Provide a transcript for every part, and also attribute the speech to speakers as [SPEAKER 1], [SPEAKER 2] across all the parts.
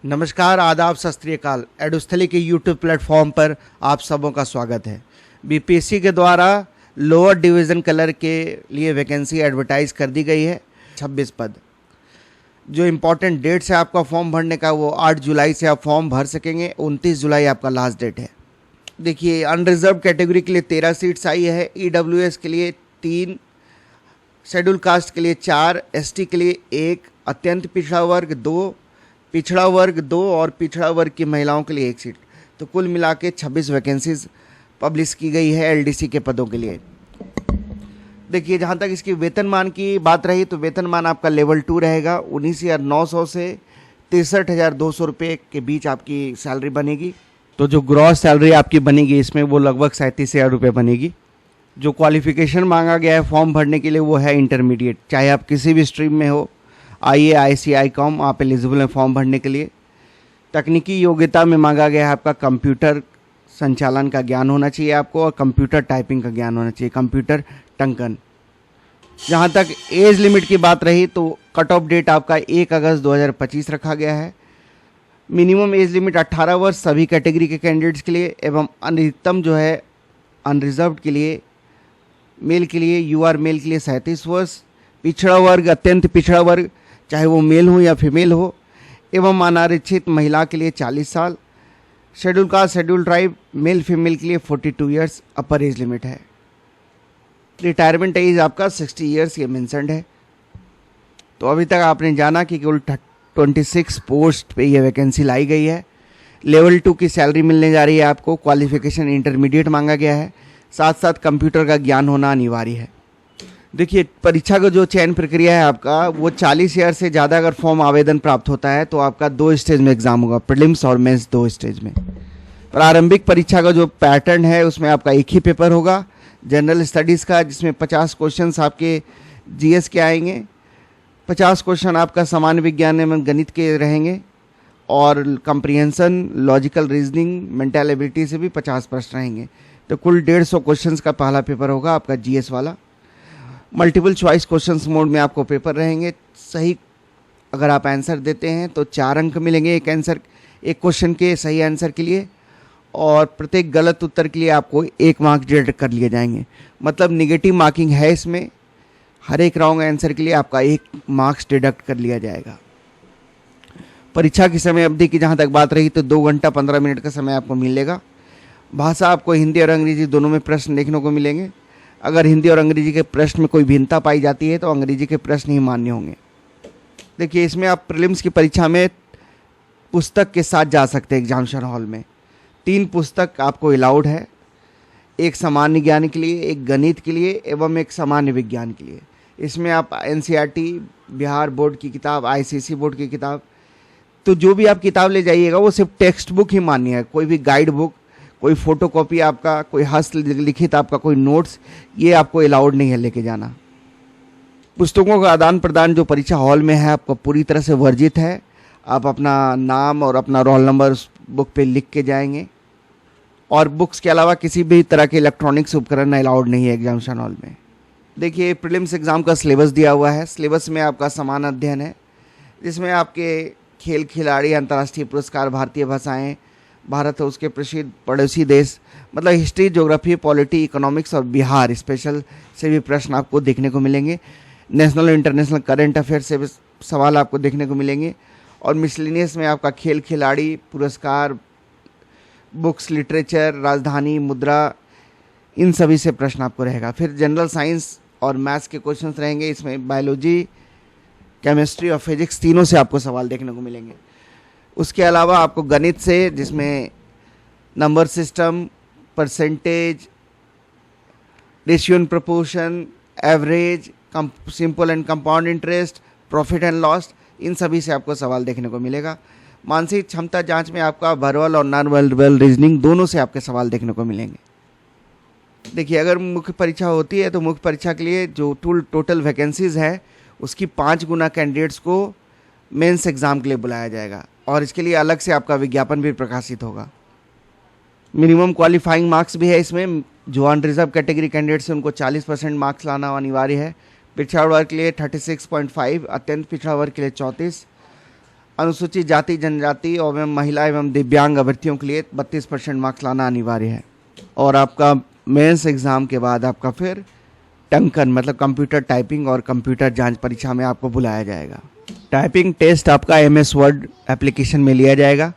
[SPEAKER 1] नमस्कार, आदाब, सत श्री अकाल। एडुस्थली के यूट्यूब प्लेटफॉर्म पर आप सबों का स्वागत है। बीपीएससी के द्वारा लोअर डिवीज़न कलर के लिए वैकेंसी एडवर्टाइज कर दी गई है, 26 पद। जो इम्पोर्टेंट डेट्स है आपका फॉर्म भरने का, वो 8 जुलाई से आप फॉर्म भर सकेंगे। 29 जुलाई आपका लास्ट डेट है। देखिए, अनरिजर्व कैटेगरी के लिए 13 सीट्स आई है, ईडब्ल्यूएस के लिए 3, शेड्यूल कास्ट के लिए 4, एसटी के लिए 1, अत्यंत पिछड़ा वर्ग 2, पिछड़ा वर्ग 2 और पिछड़ा वर्ग की महिलाओं के लिए 1 सीट। तो कुल मिला के 26 वैकेंसीज पब्लिश की गई है एलडीसी के पदों के लिए। देखिए, जहाँ तक इसकी वेतनमान की बात रही तो वेतनमान आपका लेवल 2 रहेगा। 19,900 से 63,200 रुपये के बीच आपकी सैलरी बनेगी। तो जो ग्रॉस सैलरी आपकी बनेगी इसमें वो लगभग 37,000 रुपये बनेगी। जो क्वालिफिकेशन मांगा गया है फॉर्म भरने के लिए वो है इंटरमीडिएट। चाहे आप किसी भी स्ट्रीम में हो, आईए, आईसीआई कॉम, आप एलिजिबल हैं फॉर्म भरने के लिए। तकनीकी योग्यता में मांगा गया है आपका कंप्यूटर संचालन का ज्ञान होना चाहिए आपको, और कंप्यूटर टाइपिंग का ज्ञान होना चाहिए, कंप्यूटर टंकन। जहाँ तक एज लिमिट की बात रही तो कट ऑफ डेट आपका 1 अगस्त 2025 रखा गया है। मिनिमम एज लिमिट 18 वर्ष सभी कैटेगरी के कैंडिडेट्स के लिए, एवं अधिकतम जो है अनरिजर्व्ड के लिए, मेल के लिए, यूआर मेल के लिए 37 वर्ष, पिछड़ा वर्ग, अत्यंत पिछड़ा वर्ग चाहे वो मेल हो या फीमेल हो, एवं अनारक्षित महिला के लिए 40 साल, schedule caste, schedule tribe, male female के लिए 42 ईयर्स अपर एज लिमिट है। रिटायरमेंट एज आपका 60 ईयर्स ये मेंशन्ड है। तो अभी तक आपने जाना कि केवल 26 पोस्ट पे ये वैकेंसी लाई गई है। लेवल 2 की सैलरी मिलने जा रही है आपको। क्वालिफिकेशन इंटरमीडिएट मांगा गया है, साथ साथ कंप्यूटर का ज्ञान होना अनिवार्य है। देखिए, परीक्षा का जो चयन प्रक्रिया है आपका, वो 40 ईयर से ज़्यादा अगर फॉर्म आवेदन प्राप्त होता है तो आपका 2 स्टेज में एग्जाम होगा, प्रीलिम्स और मेंस 2 स्टेज में। प्रारंभिक परीक्षा का जो पैटर्न है उसमें आपका एक ही पेपर होगा, जनरल स्टडीज़ का, जिसमें 50 क्वेश्चंस आपके जीएस के आएंगे, 50 क्वेश्चन आपका सामान्य विज्ञान एवं गणित के रहेंगे, और comprehension, logical reasoning, mental ability से भी 50 प्रश्न रहेंगे। तो कुल 150 क्वेश्चंस का पहला पेपर होगा आपका जीएस वाला। मल्टीपल चॉइस क्वेश्चंस मोड में आपको पेपर रहेंगे। सही अगर आप आंसर देते हैं तो 4 अंक मिलेंगे एक क्वेश्चन के सही आंसर के लिए, और प्रत्येक गलत उत्तर के लिए आपको 1 मार्क्स डिडक्ट कर लिए जाएंगे। मतलब निगेटिव मार्किंग है इसमें। हर एक रॉन्ग आंसर के लिए आपका 1 मार्क्स डिडक्ट कर लिया जाएगा। परीक्षा की समय अवधि की जहाँ तक बात रही तो 2 घंटा 15 मिनट का समय आपको मिलेगा। भाषा आपको हिंदी और अंग्रेजी दोनों में प्रश्न देखने को मिलेंगे। अगर हिंदी और अंग्रेजी के प्रश्न में कोई भिन्नता पाई जाती है तो अंग्रेजी के प्रश्न ही मान्य होंगे। देखिए, इसमें आप प्रीलिम्स की परीक्षा में पुस्तक के साथ जा सकते हैं एग्जामिनेशन हॉल में। 3 पुस्तक आपको अलाउड है, एक सामान्य ज्ञान के लिए, एक गणित के लिए एवं एक सामान्य विज्ञान के लिए। इसमें आप एनसीईआरटी, बिहार बोर्ड की किताब, आईसीएसई बोर्ड की किताब, तो जो भी आप किताब ले जाइएगा वो सिर्फ टेक्स्ट बुक ही मान्य है। कोई भी गाइड बुक, कोई फोटोकॉपी आपका, कोई हस्तलिखित आपका कोई नोट्स, ये आपको अलाउड नहीं है लेके जाना। पुस्तकों का आदान प्रदान जो परीक्षा हॉल में है आपको पूरी तरह से वर्जित है। आप अपना नाम और अपना रोल नंबर उस बुक पे लिख के जाएंगे, और बुक्स के अलावा किसी भी तरह के इलेक्ट्रॉनिक्स उपकरण अलाउड नहीं है एग्जामिनेशन हॉल में। देखिए, प्रीलिम्स एग्ज़ाम का सिलेबस दिया हुआ है। सिलेबस में आपका समान अध्ययन है, जिसमें आपके खेल खिलाड़ी, अंतर्राष्ट्रीय पुरस्कार, भारतीय भाषाएँ, भारत है उसके प्रसिद्ध पड़ोसी देश, मतलब हिस्ट्री, ज्योग्राफी, पॉलिटी, इकोनॉमिक्स और बिहार स्पेशल से भी प्रश्न आपको देखने को मिलेंगे। नेशनल और इंटरनेशनल करंट अफेयर से भी सवाल आपको देखने को मिलेंगे। और मिसलिनियस में आपका खेल खिलाड़ी, पुरस्कार, बुक्स, लिटरेचर, राजधानी, मुद्रा, इन सभी से प्रश्न आपको रहेगा। फिर जनरल साइंस और मैथ्स के क्वेश्चन रहेंगे। इसमें बायोलॉजी, केमिस्ट्री और फिजिक्स तीनों से आपको सवाल देखने को मिलेंगे। उसके अलावा आपको गणित से, जिसमें number system, percentage, ratio and proportion, average, simple and compound interest, profit and loss, इन सभी से आपको सवाल देखने को मिलेगा। मानसिक क्षमता जांच में आपका वर्बल और नॉन वर्बल रीजनिंग दोनों से आपके सवाल देखने को मिलेंगे। देखिए, अगर मुख्य परीक्षा होती है तो मुख्य परीक्षा के लिए जो टोटल वैकेंसीज है उसकी 5 गुना कैंडिडेट्स को मेंस एग्ज़ाम के लिए बुलाया जाएगा, और इसके लिए अलग से आपका विज्ञापन भी प्रकाशित होगा। मिनिमम क्वालिफाइंग मार्क्स भी है इसमें। जो अनरिजर्व कैटेगरी कैंडिडेट्स हैं उनको 40% मार्क्स लाना अनिवार्य है। पिछड़ा वर्ग के लिए 36.5, अत्यंत पिछड़ा वर्ग के लिए 34, अनुसूचित जाति जनजाति एवं महिला एवं दिव्यांग अभ्यर्थियों के लिए 32% मार्क्स लाना अनिवार्य है। और आपका मेंस एग्ज़ाम के बाद आपका फिर टंकन मतलब कंप्यूटर टाइपिंग और कंप्यूटर जांच परीक्षा में आपको बुलाया जाएगा। टाइपिंग टेस्ट आपका MS वर्ड एप्लीकेशन में लिया जाएगा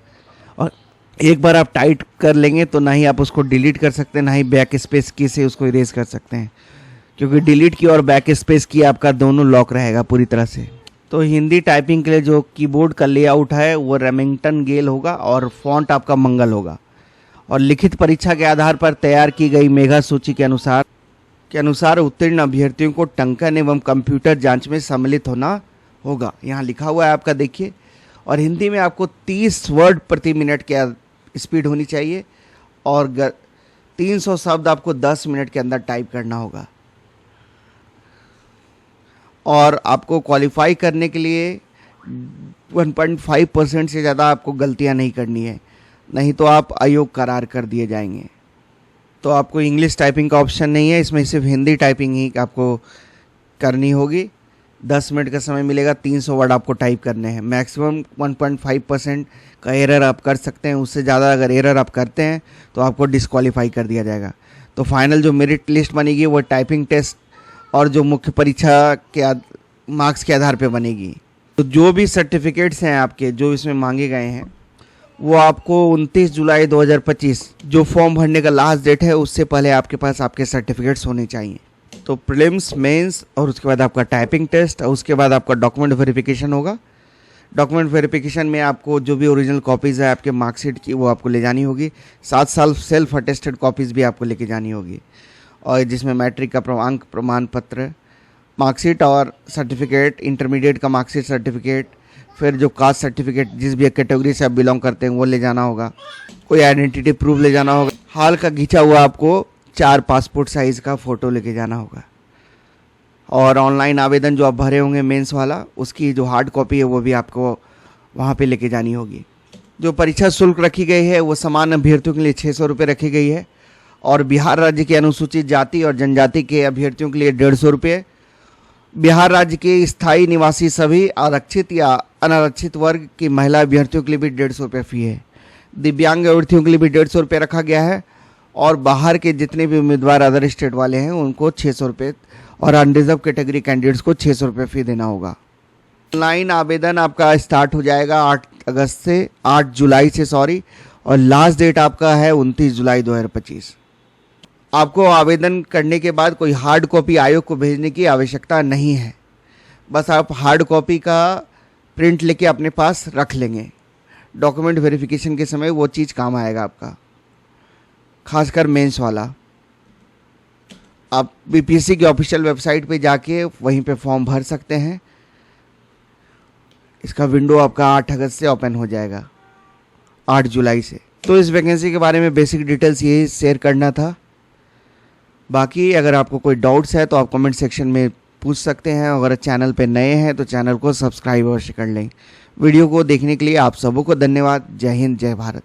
[SPEAKER 1] और एक बार आप टाइप कर लेंगे तो ना ही आप उसको डिलीट कर सकते हैं, ना ही बैक स्पेस की से उसको इरेज कर सकते हैं, क्योंकि डिलीट की और बैक स्पेस की आपका दोनों लॉक रहेगा पूरी तरह से। तो हिंदी टाइपिंग के लिए जो कीबोर्ड का लेआउट है वो रेमिंगटन गेल होगा और फॉन्ट आपका मंगल होगा। और लिखित परीक्षा के आधार पर तैयार की गई मेगा सूची के अनुसार उत्तीर्ण अभ्यर्थियों को टंकन एवं कंप्यूटर जांच में सम्मिलित होना होगा। यहाँ लिखा हुआ है आपका देखिए। और हिंदी में आपको 30 वर्ड प्रति मिनट के स्पीड होनी चाहिए और 300 शब्द आपको 10 मिनट के अंदर टाइप करना होगा। और आपको क्वालिफाई करने के लिए 1.5% से ज़्यादा आपको गलतियां नहीं करनी है, नहीं तो आप अयोग्य करार कर दिए जाएंगे। तो आपको इंग्लिश टाइपिंग का ऑप्शन नहीं है, इसमें सिर्फ हिंदी टाइपिंग ही आपको करनी होगी। 10 मिनट का समय मिलेगा, 300 वर्ड आपको टाइप करने हैं। मैक्सिमम 1.5% का एरर आप कर सकते हैं, उससे ज़्यादा अगर एरर आप करते हैं तो आपको डिस्क्वालीफाई कर दिया जाएगा। तो फाइनल जो मेरिट लिस्ट बनेगी वो टाइपिंग टेस्ट और जो मुख्य परीक्षा के मार्क्स के आधार पे बनेगी। तो जो भी सर्टिफिकेट्स हैं आपके जो इसमें मांगे गए हैं वो आपको 29 जुलाई 2025 जो फॉर्म भरने का लास्ट डेट है उससे पहले आपके पास आपके सर्टिफिकेट्स होने चाहिए। तो प्रीलिम्स, मेंस और उसके बाद आपका टाइपिंग टेस्ट और उसके बाद आपका डॉक्यूमेंट वेरिफिकेशन होगा। डॉक्यूमेंट वेरिफिकेशन में आपको जो भी ओरिजिनल कॉपीज़ है आपके मार्कशीट की वो आपको ले जानी होगी। 7 साल सेल्फ अटेस्टेड कॉपीज़ भी आपको लेके जानी होगी, और जिसमें मैट्रिक का प्रमाण पत्र, मार्कशीट और सर्टिफिकेट, इंटरमीडिएट का मार्कशीट सर्टिफिकेट, फिर जो कास्ट सर्टिफिकेट जिस भी कैटेगरी से आप बिलोंग करते हैं वो ले जाना होगा। कोई आइडेंटिटी प्रूफ ले जाना होगा। हाल का खींचा हुआ आपको 4 पासपोर्ट साइज़ का फ़ोटो लेके जाना होगा। और ऑनलाइन आवेदन जो आप भरे होंगे मेंस वाला, उसकी जो हार्ड कॉपी है वो भी आपको वहाँ पे लेके जानी होगी। जो परीक्षा शुल्क रखी गई है वो समान अभ्यर्थियों के लिए 600 रुपये रखी गई है और बिहार राज्य के अनुसूचित जाति और जनजाति के अभ्यर्थियों के लिए 150 रुपये, बिहार राज्य के स्थायी निवासी सभी आरक्षित या अनारक्षित वर्ग की महिला अभ्यर्थियों के लिए भी 150 रुपये फ़ी है। दिव्यांग अभ्यर्थियों के लिए भी 150 रुपये रखा गया है और बाहर के जितने भी उम्मीदवार अदर स्टेट वाले हैं उनको 600 रुपये और अनरिजर्व कैटेगरी कैंडिडेट्स को 600 रुपये फ़ी देना होगा। ऑनलाइन आवेदन आपका स्टार्ट हो जाएगा 8 जुलाई से और लास्ट डेट आपका है 29 जुलाई 2025। आपको आवेदन करने के बाद कोई हार्ड कॉपी आयोग को भेजने की आवश्यकता नहीं है, बस आप हार्ड कॉपी का प्रिंट लेके अपने पास रख लेंगे। डॉक्यूमेंट वेरिफिकेशन के समय वो चीज़ काम आएगा आपका, खासकर मेंस वाला। आप बीपीएससी की ऑफिशियल वेबसाइट पे जाके वहीं पे फॉर्म भर सकते हैं। इसका विंडो आपका 8 अगस्त से ओपन हो जाएगा, 8 जुलाई से। तो इस वैकेंसी के बारे में बेसिक डिटेल्स यही शेयर करना था। बाकी अगर आपको कोई डाउट्स है तो आप कमेंट सेक्शन में पूछ सकते हैं। अगर चैनल पे नए हैं तो चैनल को सब्सक्राइब अवश्य कर लें। वीडियो को देखने के लिए आप सबों को धन्यवाद। जय हिंद, जय भारत।